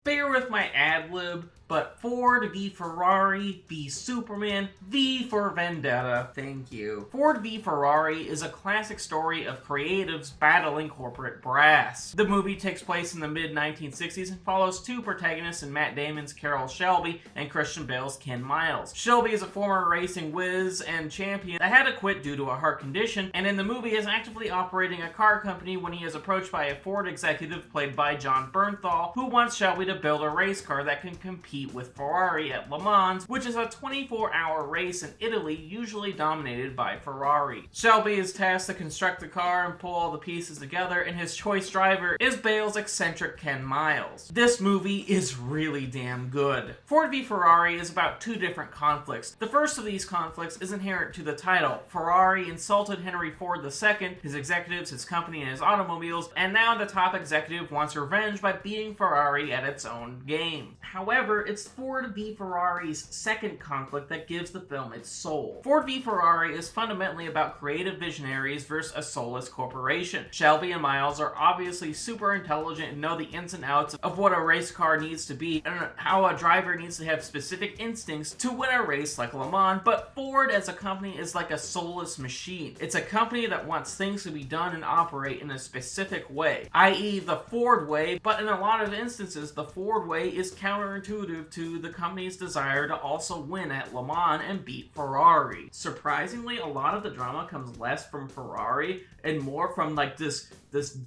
Bear with my ad-lib, but Ford v Ferrari v Superman V for Vendetta. Thank you. Ford v Ferrari is a classic story of creatives battling corporate brass. The movie takes place in the mid-1960s and follows two protagonists in Matt Damon's Carroll Shelby and Christian Bale's Ken Miles. Shelby is a former racing whiz and champion that had to quit due to a heart condition, and in the movie is actively operating a car company when he is approached by a Ford executive played by Jon Bernthal, who wants Shelby to build a race car that can compete with Ferrari at Le Mans, which is a 24-hour race in Italy usually dominated by Ferrari. Shelby is tasked to construct the car and pull all the pieces together, and his choice driver is Bale's eccentric Ken Miles. This movie is really damn good. Ford v Ferrari is about two different conflicts. The first of these conflicts is inherent to the title. Ferrari insulted Henry Ford II, his executives, his company, and his automobiles, and now the top executive wants revenge by beating Ferrari at its own game. However, it's Ford v Ferrari's second conflict that gives the film its soul. Ford v Ferrari is fundamentally about creative visionaries versus a soulless corporation. Shelby and Miles are obviously super intelligent and know the ins and outs of what a race car needs to be and how a driver needs to have specific instincts to win a race like Le Mans, but Ford as a company is like a soulless machine. It's a company that wants things to be done and operate in a specific way, i.e. the Ford way, but in a lot of instances, the Ford way is counterintuitive to the company's desire to also win at Le Mans and beat Ferrari. Surprisingly, a lot of the drama comes less from Ferrari and more from like this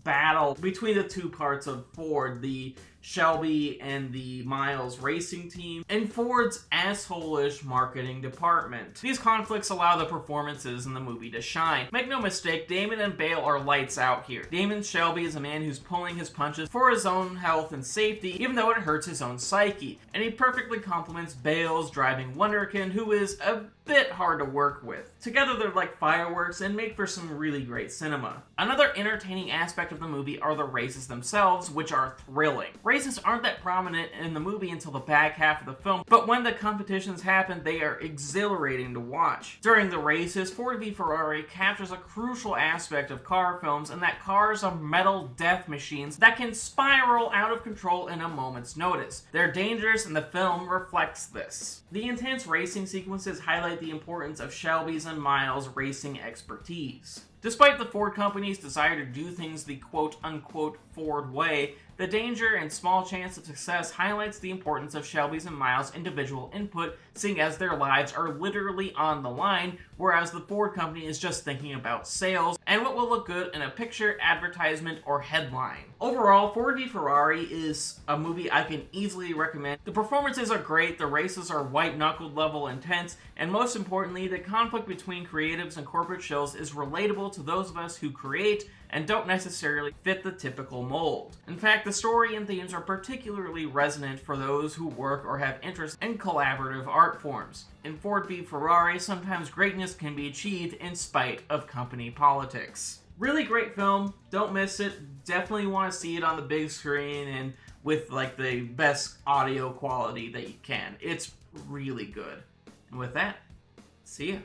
battle between the two parts of Ford, the Shelby and the Miles racing team, and Ford's asshole-ish marketing department. These conflicts allow the performances in the movie to shine. Make no mistake, Damon and Bale are lights out here. Damon's Shelby is a man who's pulling his punches for his own health and safety, even though it hurts his own psyche, and he perfectly complements Bale's driving wonderkind, who is a bit hard to work with. Together they're like fireworks and make for some really great cinema. Another entertaining aspect of the movie are the races themselves, which are thrilling. Races aren't that prominent in the movie until the back half of the film, but when the competitions happen, they are exhilarating to watch. During the races, Ford v Ferrari captures a crucial aspect of car films, and that cars are metal death machines that can spiral out of control in a moment's notice. They're dangerous, and the film reflects this. The intense racing sequences highlight the importance of Shelby's and Miles' racing expertise. Despite the Ford company's desire to do things the quote-unquote Ford way, the danger and small chance of success highlights the importance of Shelby's and Miles' individual input, seeing as their lives are literally on the line, whereas the Ford company is just thinking about sales and what will look good in a picture, advertisement, or headline. Overall, Ford v Ferrari is a movie I can easily recommend. The performances are great, the races are white-knuckled level intense, and most importantly, the conflict between creatives and corporate shills is relatable to those of us who create and don't necessarily fit the typical mold. In fact, the story and themes are particularly resonant for those who work or have interest in collaborative art forms. In Ford v Ferrari, sometimes greatness can be achieved in spite of company politics. Really great film, don't miss it. Definitely want to see it on the big screen and with like the best audio quality that you can. It's really good. And with that, see ya.